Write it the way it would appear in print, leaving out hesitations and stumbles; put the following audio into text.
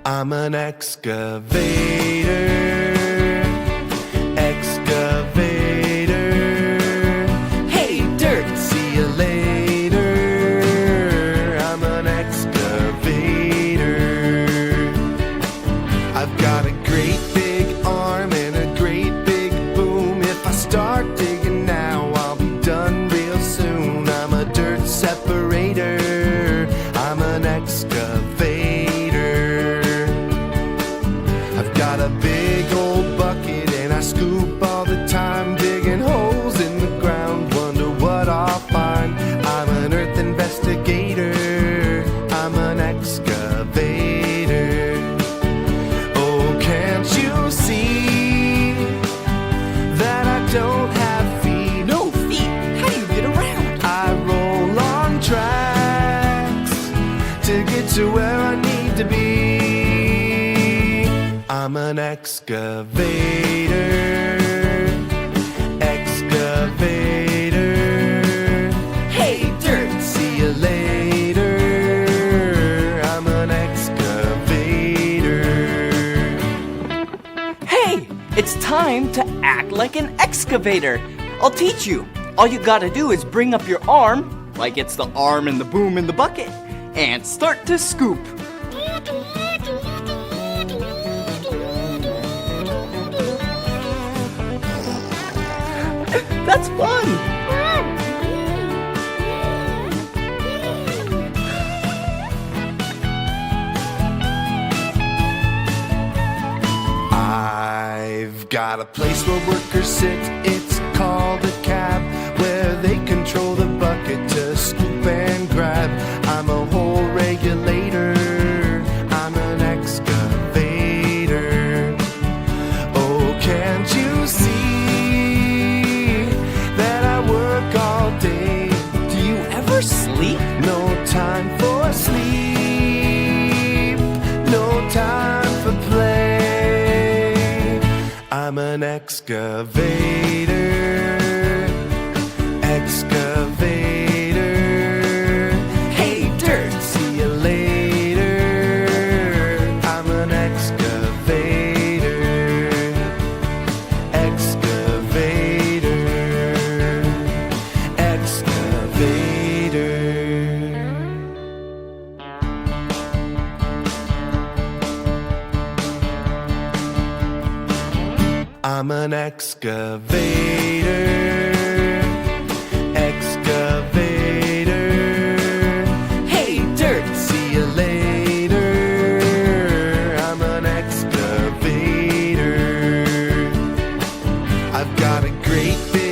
I'm an excavator. Excavator. Hey, dirt, see you later. I'm an excavator. I've got a great big arm and a great big boom. If I start digging now, I'll be done real soon. I'm a dirt separator. I'm an excavator. I've got a big old bucket and I scoop all the time, digging holes in the ground, wonder what I'll find. I'm an earth investigator. I'm an excavator. Oh, can't you see that I don't have feet? No feet? How do you get around? I roll on tracks to get to where I need to be. I'm an excavator. Excavator. Hey, dirt, see you later. I'm an excavator. Hey, it's time to act like an excavator. I'll teach you. All you gotta do is bring up your arm, like it's the arm and the boom in the bucket, and start to scoop. That's fun! I've got a place where workers sit, it's called a cab, where they control the bucket to scoop and grab. I'm a hole regulator. I'm an excavator. Oh, can't you see that I work all day? Do you ever sleep? No time for sleep, no time for play. I'm an excavator. Excavator. Hey, dirt, see you later. I'm an excavator. Excavator. Excavator. I'm an excavator. Excavator. Hey, dirt, see you later. I'm an excavator. I've got a great big